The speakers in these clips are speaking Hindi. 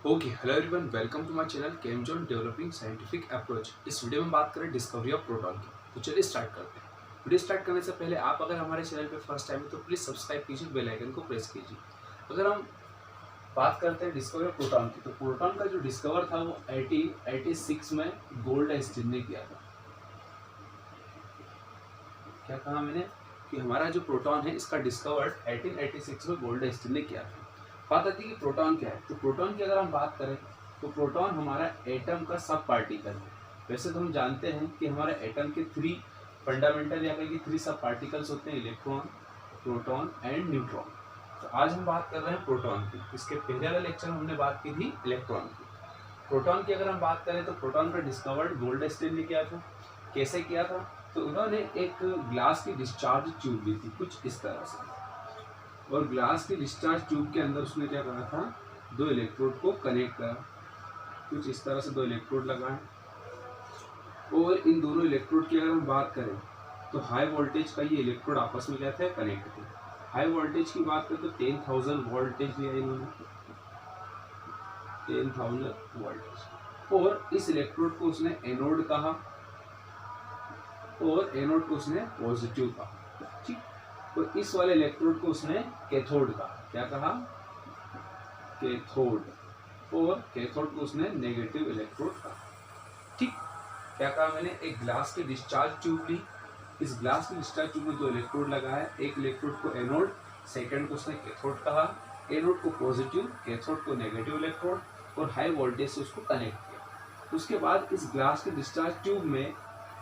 Okay, hello everyone, welcome to my channel Chemzone developing scientific approach. इस वीडियो में बात करें डिस्कवरी ऑफ प्रोटॉन की। तो चलिए स्टार्ट करते हैं। वीडियो स्टार्ट करने से पहले आप अगर हमारे चैनल पे फर्स्ट टाइम है तो प्लीज़ सब्सक्राइब कीजिए, बेल आइकन को प्रेस कीजिए। अगर हम बात करते हैं डिस्कवरी ऑफ प्रोटॉन की, तो प्रोटॉन का जो डिस्कवर था वो 1886 में गोल्डस्टीन ने किया था। क्या कहा मैंने कि हमारा जो प्रोटॉन है इसका डिस्कवर 1886 में गोल्डस्टीन ने किया था। बात आती है कि प्रोटॉन क्या है। तो प्रोटॉन की अगर हम बात करें तो प्रोटॉन हमारा एटम का सब पार्टिकल है। वैसे तो हम जानते हैं कि हमारे एटम के 3 फंडामेंटल या कहीं 3 सब पार्टिकल्स होते हैं, इलेक्ट्रॉन, प्रोटॉन एंड न्यूट्रॉन। तो आज हम बात कर रहे हैं प्रोटॉन की। इसके पहले वाले लेक्चर में हमने बात की थी इलेक्ट्रॉन की। प्रोटॉन की अगर हम बात करें तो प्रोटॉन का डिस्कवर्ड गोल्डस्टीन ने किया था। कैसे किया था? तो उन्होंने एक ग्लास की डिस्चार्ज ट्यूब ली थी कुछ इस तरह से, और ग्लास की डिस्चार्ज ट्यूब के अंदर उसने क्या करा था, 2 इलेक्ट्रोड को कनेक्ट करा। कुछ इस तरह से 2 इलेक्ट्रोड लगाए, और इन दोनों इलेक्ट्रोड की अगर हम बात करें तो हाई वोल्टेज का ये इलेक्ट्रोड आपस में क्या थे, कनेक्ट थे। हाई वोल्टेज की बात करें तो 10,000 वोल्टेज लिया इन्होंने, 10,000 वोल्टेज। और इस इलेक्ट्रोड को उसने एनोड कहा, और एनोड को उसने पॉजिटिव कहा, ठीक। तो इस वाले इलेक्ट्रोड को उसने कैथोड कहा। क्या कहा? कैथोड। और कैथोड को उसने नेगेटिव इलेक्ट्रोड कहा, ठीक। क्या कहा मैंने? एक ग्लास की डिस्चार्ज ट्यूब ली। इस ग्लास की डिस्चार्ज ट्यूब में 2 इलेक्ट्रोड लगाए। एक इलेक्ट्रोड को एनोड, सेकंड को उसने कैथोड कहा। एनोड को पॉजिटिव, कैथोड को नेगेटिव इलेक्ट्रोड, और हाई वोल्टेज से उसको कनेक्ट किया। उसके बाद इस ग्लास की डिस्चार्ज ट्यूब में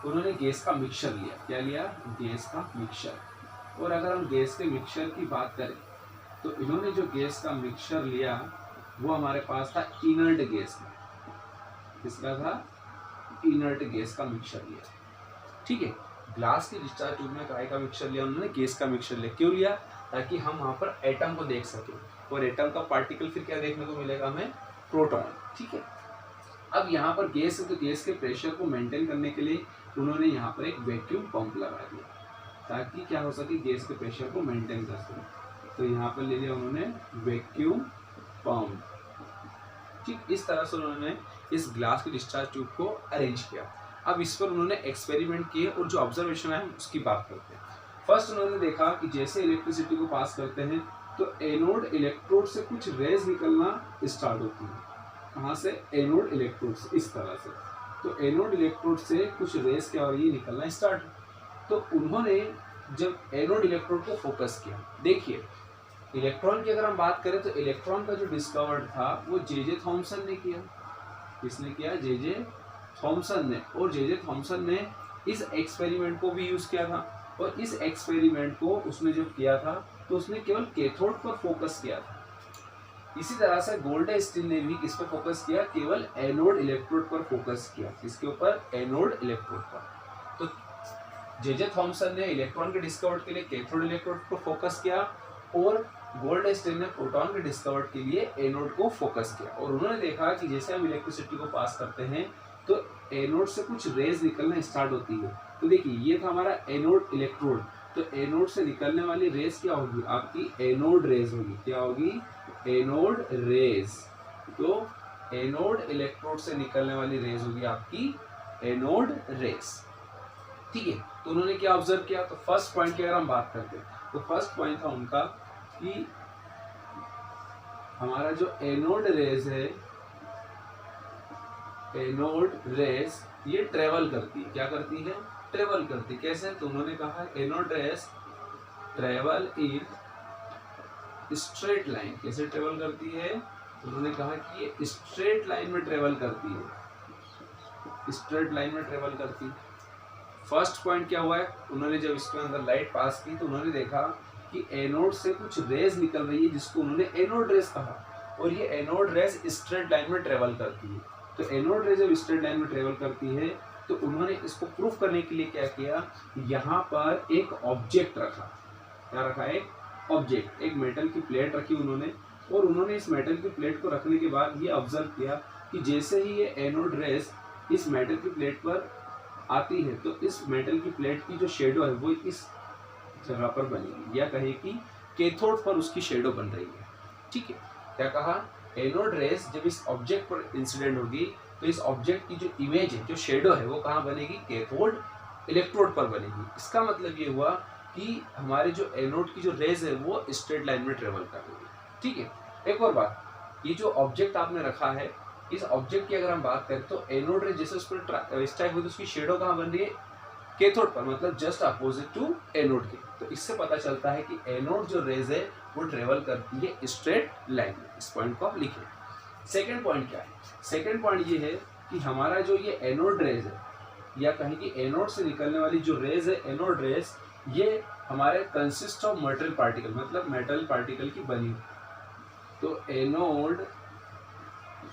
उन्होंने गैस का मिक्सचर लिया। क्या लिया? गैस का मिक्सचर। और अगर हम गैस के मिक्सचर की बात करें तो इन्होंने जो गैस का मिक्सचर लिया वो हमारे पास था इनर्ट गैस का। किसका था? इनर्ट गैस का मिक्सचर लिया, ठीक है। ग्लास की डिस्चार्ज ट्यूब में काय का मिक्सचर लिया उन्होंने? गैस का मिक्सचर लिया। क्यों लिया? ताकि हम वहां पर एटम को देख सके, और एटम का पार्टिकल फिर क्या देखने को मिलेगा हमें? प्रोटॉन, ठीक है। अब यहाँ पर गैस है तो गैस के प्रेशर को मेंटेन करने के लिए उन्होंने यहाँ पर एक वैक्यूम पंप लगा दिया, ताकि क्या हो सके, गैस के प्रेशर को मेंटेन कर सके। तो यहाँ पर ले लिया उन्होंने वैक्यूम पंप, ठीक। इस तरह से उन्होंने इस ग्लास की डिस्चार्ज ट्यूब को अरेंज किया। अब इस पर उन्होंने एक्सपेरिमेंट किए, और जो ऑब्जर्वेशन है उसकी बात करते हैं। फर्स्ट उन्होंने देखा कि जैसे इलेक्ट्रिसिटी को पास करते हैं तो एनोड इलेक्ट्रोड से कुछ रेज निकलना स्टार्ट होती है। कहाँ से? एनोड इलेक्ट्रोड से, इस तरह से। तो एनोड इलेक्ट्रोड से कुछ रेस क्या हो रही है, निकलना स्टार्ट। तो उन्होंने जब एनोड इलेक्ट्रोड को फोकस किया, देखिए इलेक्ट्रॉन की अगर हम बात करें तो इलेक्ट्रॉन का जो डिस्कवर्ड था वो जे थॉमसन ने किया। किसने किया? जे थॉमसन ने। और जे थॉमसन ने इस एक्सपेरिमेंट को भी यूज किया था, और इस एक्सपेरिमेंट को उसने जब किया था तो उसने केवल कैथोड पर फोकस किया था। इसी तरह से गोल्डस्टीन ने भी किस पर फोकस किया? केवल एनोड इलेक्ट्रोड पर फोकस किया। किसके ऊपर? एनोड इलेक्ट्रोड पर। तो जे थॉमसन ने इलेक्ट्रॉन के डिस्कवर्ड के लिए कैथोड इलेक्ट्रोड पर फोकस किया, और गोल्डस्टीन ने प्रोटॉन के डिस्कवर्ड के लिए एनोड को फोकस किया। और उन्होंने देखा कि जैसे हम इलेक्ट्रिसिटी को पास करते हैं तो एनोड से कुछ रेज निकलना स्टार्ट होती है। तो देखिए ये था हमारा एनोड इलेक्ट्रोड। तो एनोड से निकलने वाली रेज क्या होगी? आपकी एनोड रेज होगी। क्या होगी? Anode rays. तो एनोड इलेक्ट्रोड से निकलने वाली रेज होगी आपकी एनोड रेज, ठीक है। तो उन्होंने क्या ऑब्जर्व किया? तो फर्स्ट पॉइंट की अगर हम बात करते हैं तो फर्स्ट पॉइंट था उनका कि हमारा जो एनोड रेज है, एनोड रेज ये ट्रेवल करती है। क्या करती है? ट्रेवल करती है। कैसे? तो उन्होंने कहा anode rays travel in straight line. कैसे ट्रेवल करती है? उन्होंने कहा कि ये स्ट्रेट लाइन में ट्रेवल करती है, स्ट्रेट लाइन में ट्रेवल करती है। फर्स्ट पॉइंट क्या हुआ है? उन्होंने जब इसके अंदर लाइट पास की तो उन्होंने देखा कि एनोड से कुछ रेज निकल रही है, जिसको उन्होंने एनोड रेज कहा, और ये एनोड रेज स्ट्रेट लाइन में ट्रेवल करती है। तो एनोड रेज जब स्ट्रेट लाइन में ट्रेवल करती है तो उन्होंने इसको प्रूफ करने के लिए क्या किया, यहाँ पर एक ऑब्जेक्ट रखा। क्या रखा? एक ऑब्जेक्ट, एक मेटल की प्लेट रखी उन्होंने। और उन्होंने इस मेटल की प्लेट को रखने के बाद ये ऑब्जर्व किया कि जैसे ही ये एनोड रेज इस मेटल की प्लेट पर आती है तो इस मेटल की प्लेट की जो शेडो है वो इस जगह पर बनेगी, या कहे कि कैथोड पर उसकी शेडो बन रही है, ठीक है। क्या कहा? एनोड रेस जब इस ऑब्जेक्ट पर इंसिडेंट होगी तो इस ऑब्जेक्ट की जो इमेज है, जो शेडो है, वो कहाँ बनेगी? कैथोड इलेक्ट्रोड पर बनेगी। इसका मतलब ये हुआ कि हमारे जो एनोड की जो रेज है वो स्ट्रेट लाइन में ट्रेवल करेंगे। ठीक है, एक और बात, ये जो ऑब्जेक्ट आपने रखा है, इस ऑब्जेक्ट की अगर हम बात करें तो एनोड रे जैसे उस पर स्ट्राइक होती है, उसकी शेडो कहाँ बन रही है? कैथोड पर, मतलब जस्ट अपोजिट टू एनोड के। तो इससे पता चलता है कि एनोड जो रेज है वो ट्रेवल करती है स्ट्रेट लाइन में। इस पॉइंट को आप लिखें। सेकेंड पॉइंट क्या है? सेकेंड पॉइंट ये है कि हमारा जो ये एनोड रेज है, या कहें कि एनोड से निकलने वाली जो रेज है, एनोड रेज, ये हमारे कंसिस्ट ऑफ मटेरियल पार्टिकल, मतलब मेटल पार्टिकल की बनी हुई। तो एनोड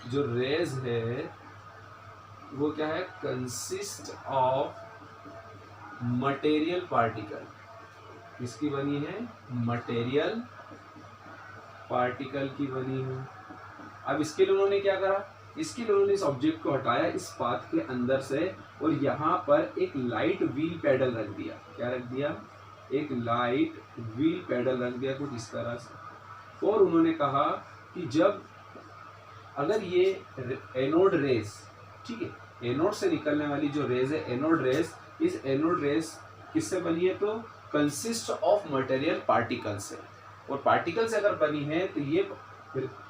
जो रेज है वो क्या है? Consist of material particle. किसकी बनी है? मटेरियल पार्टिकल की बनी है। अब इसके लिए उन्होंने क्या करा? इसके लिए उन्होंने इस ऑब्जेक्ट को हटाया इस पाथ के अंदर से और यहाँ पर एक लाइट व्हील पेडल रख दिया। क्या रख दिया? एक लाइट व्हील पेडल रख दिया कुछ इस तरह से। और उन्होंने कहा कि जब अगर ये एनोड रेस, ठीक है, एनोड से निकलने वाली जो रेज है एनोड रेस, इस एनोड रेस किससे बनी है? तो कंसिस्ट ऑफ मटेरियल पार्टिकल से। और पार्टिकल से अगर बनी है तो ये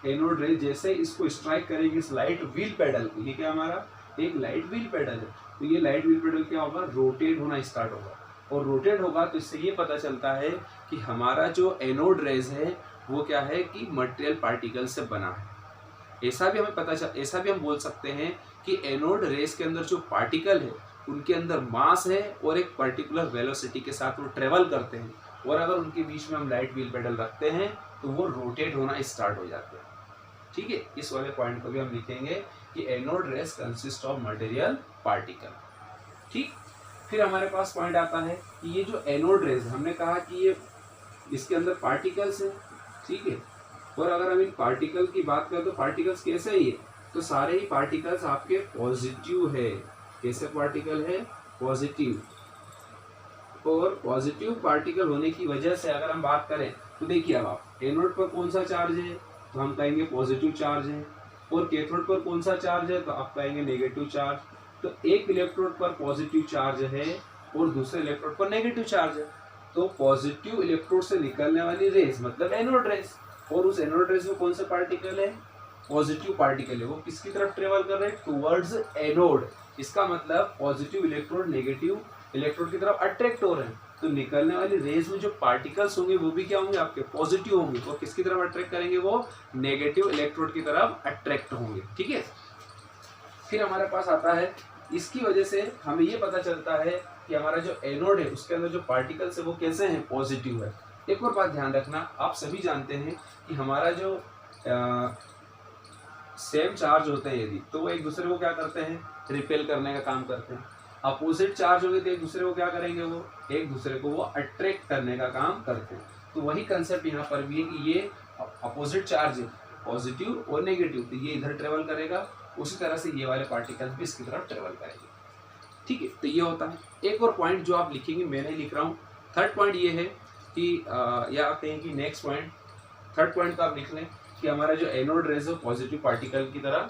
एनोड रेस जैसे इसको स्ट्राइक करेगी इस लाइट व्हील पेडल को, ये क्या हमारा एक लाइट व्हील पेडल है, तो ये लाइट व्हील पेडल क्या होगा? रोटेट होना स्टार्ट होगा। और रोटेट होगा तो इससे ये पता चलता है कि हमारा जो एनोड रेस है वो क्या है? कि मटेरियल पार्टिकल से बना है। ऐसा भी हम बोल सकते हैं कि एनोड रेस के अंदर जो पार्टिकल है उनके अंदर मास है और एक पर्टिकुलर वेलोसिटी के साथ वो ट्रेवल करते हैं, और अगर उनके बीच में हम लाइट व्हील पेडल रखते हैं तो वो रोटेट होना स्टार्ट हो जाते हैं। ठीक है, इस वाले पॉइंट को भी हम लिखेंगे कि anode rays consist of material particle. ठीक, फिर हमारे पास पॉइंट आता है कि ये जो एनोड रेस, हमने कहा कि ये इसके अंदर पार्टिकल्स है। ठीक है, और अगर हम इन पार्टिकल की बात करें तो पार्टिकल्स कैसे ही है? तो सारे ही पार्टिकल्स आपके पॉजिटिव है। कैसे पार्टिकल है? पॉजिटिव। और पॉजिटिव पार्टिकल होने की वजह से अगर हम बात करें तो देखिए, अब आप एनोड पर कौन सा चार्ज है? तो हम कहेंगे पॉजिटिव चार्ज है। और कैथोड पर कौन सा चार्ज है? तो आप कहेंगे नेगेटिव चार्ज। तो एक इलेक्ट्रोड पर पॉजिटिव चार्ज है और दूसरे इलेक्ट्रोड पर नेगेटिव चार्ज है। तो पॉजिटिव इलेक्ट्रोड से निकलने वाली रेस मतलब एनोड रेस, और उस एनोड रेस में कौन सा पार्टिकल है? पॉजिटिव पार्टिकल है। वो किसकी तरफ ट्रेवल कर रहे हैं? Towards anode. इसका मतलब पॉजिटिव इलेक्ट्रोड नेगेटिव इलेक्ट्रोड की तरफ अट्रैक्ट हो रहे हैं। तो निकलने वाली रेस में जो पार्टिकल्स होंगे वो भी क्या होंगे? आपके पॉजिटिव होंगे। और किसकी तरफ अट्रैक्ट करेंगे? वो नेगेटिव इलेक्ट्रोड की तरफ अट्रैक्ट होंगे। ठीक है, फिर हमारे पास आता है, इसकी वजह से हमें ये पता चलता है कि हमारा जो एनोड है उसके अंदर जो पार्टिकल्स है वो कैसे हैं? पॉजिटिव है। एक और बात ध्यान रखना, आप सभी जानते हैं कि हमारा जो सेम चार्ज होते हैं यदि, तो वो एक दूसरे को क्या करते हैं? रिपेल करने का काम करते हैं। अपोजिट चार्ज होंगे तो एक दूसरे को क्या करेंगे? वो एक दूसरे को वो अट्रैक्ट करने का काम करते हैं। तो वही कंसेप्ट यहाँ पर भी है कि ये अपोजिट चार्ज है, पॉजिटिव और नेगेटिव, तो ये इधर ट्रेवल करेगा, उसी तरह से ये वाले पार्टिकल्स भी इसकी तरफ ट्रेवल करेंगे। ठीक है, तो ये होता है। एक और पॉइंट जो आप लिखेंगे, मैंने लिख रहा हूँ, थर्ड पॉइंट ये है कि या आप कहें कि नेक्स्ट पॉइंट, थर्ड पॉइंट का आप लिख लें कि हमारा जो एनोड रेस है पॉजिटिव पार्टिकल की तरह,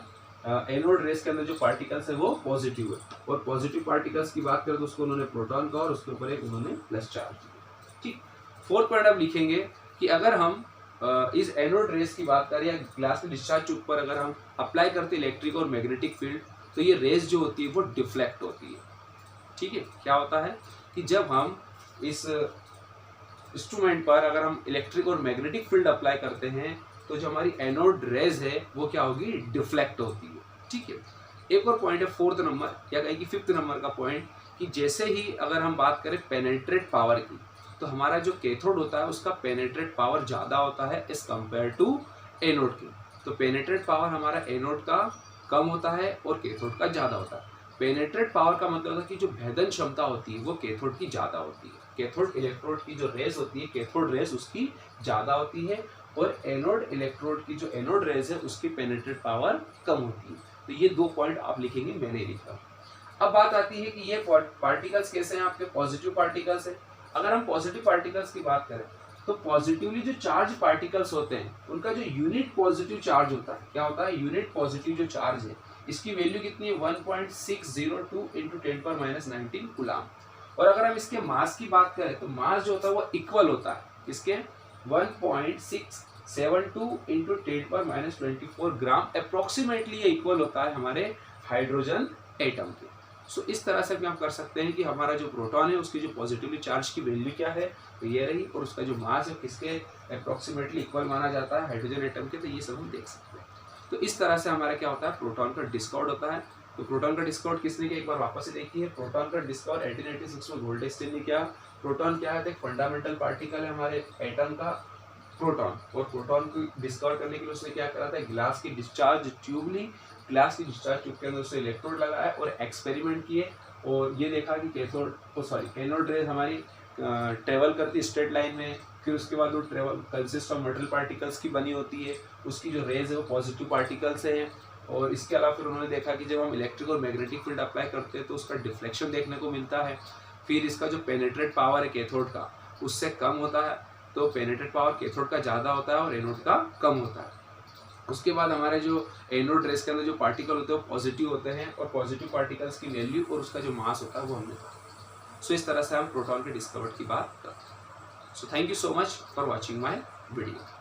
एनोड रेस के अंदर जो पार्टिकल्स है वो पॉजिटिव है। और पॉजिटिव पार्टिकल्स की बात करें तो उसको उन्होंने प्रोटॉन कहा और उसके ऊपर एक उन्होंने प्लस चार्ज दिया। ठीक, फोर्थ पॉइंट आप लिखेंगे कि अगर हम इस एनोड रेस की बात करें या ग्लास के डिस्चार्ज ट्यूब पर अगर हम अप्लाई करते हैं इलेक्ट्रिक और मैग्नेटिक फील्ड, तो ये रेस जो होती है वो डिफ्लेक्ट होती है। ठीक है, क्या होता है कि जब हम इस इंस्ट्रूमेंट पर अगर हम इलेक्ट्रिक और मैग्नेटिक फील्ड अप्लाई करते हैं तो जो हमारी एनोड रेज है वो क्या होगी? डिफ्लेक्ट होती है। ठीक है, एक और पॉइंट है फोर्थ नंबर या कहें कि फिफ्थ नंबर का पॉइंट, कि जैसे ही अगर हम बात करें पेनेट्रेट पावर की, तो हमारा जो कैथोड होता है उसका पेनेट्रेट पावर ज़्यादा होता है एज कम्पेयर टू एनोड की। तो पेनेट्रेट पावर हमारा एनोड का कम होता है और कैथोड का ज़्यादा होता है। पेनेट्रेट पावर का मतलब है कि जो भेदन क्षमता होती है वो कैथोड की ज़्यादा होती है। कैथोड इलेक्ट्रोड की जो रेस होती है, कैथोड रेस उसकी ज़्यादा होती है, और एनोड इलेक्ट्रोड की जो एनोड रेस है उसकी पेनेट्रेट पावर कम होती है। तो ये दो पॉइंट आप लिखेंगे, मैंने लिखा। अब बात आती है कि ये पार्टिकल्स कैसे हैं? आपके पॉजिटिव पार्टिकल्स हैं। अगर हम पॉजिटिव पार्टिकल्स की बात करें तो पॉजिटिवली जो चार्ज पार्टिकल्स होते हैं उनका जो यूनिट पॉजिटिव चार्ज होता है, क्या होता है, यूनिट पॉजिटिव जो चार्ज है इसकी वैल्यू कितनी है 1.602 इंटू 10⁻19 कूलम। और अगर हम इसके मास की बात करें तो मास जो होता है वो इक्वल होता है इसके 1.672 इंटू 10⁻24 ग्राम अप्रोक्सीमेटली ये इक्वल होता है हमारे हाइड्रोजन एटम के। सो इस तरह से भी हम कर सकते हैं कि हमारा जो प्रोटॉन है उसकी जो पॉजिटिवली चार्ज की वैल्यू क्या है तो ये रही, और उसका जो मास है किसके अप्रोक्सीमेटली इक्वल माना जाता है हाइड्रोजन एटम के, तो ये सब हम देख सकते हैं। तो इस तरह से हमारा क्या होता है, प्रोटॉन का डिस्कवर्ड होता है। तो प्रोटॉन का डिस्कवर्ड किसने किया, एक बार वापस से देखिए। प्रोटॉन का डिस्कवर 1886 में गोल्डस्टीन ने किया। प्रोटॉन क्या है, एक फंडामेंटल पार्टिकल है हमारे एटम का प्रोटॉन, और प्रोटॉन को डिस्कवर करने के लिए उसने क्या करा था, ग्लास की डिस्चार्ज ट्यूब ली, ग्लास की डिस्चार्ज ट्यूब के अंदर उसने इलेक्ट्रोड लगाया और एक्सपेरिमेंट किए, और ये देखा कि एनोड रेज हमारी ट्रेवल करती स्ट्रेट लाइन में, फिर उसके बाद वो travel consist of metal particles की बनी होती है, उसकी जो रेज है वो पॉजिटिव पार्टिकल्स हैं। और इसके अलावा फिर उन्होंने देखा कि जब हम इलेक्ट्रिक और मैग्नेटिक फील्ड अप्लाई करते हैं तो उसका डिफ्लेक्शन देखने को मिलता है। फिर इसका जो पेनिट्रेट पावर है कैथोड का उससे कम होता है, तो पेनिट्रेट पावर कैथोड का ज़्यादा होता है और एनोड का कम होता है। उसके बाद हमारे जो एनोड रेस के अंदर जो पार्टिकल होते हैं वो पॉजिटिव होते हैं, और पॉजिटिव पार्टिकल्स की वैल्यू और उसका जो मास होता है वो हमने कहा। सो इस तरह से हम प्रोटॉन के डिस्कवर की बात करते हैं। So thank you so much for watching my video.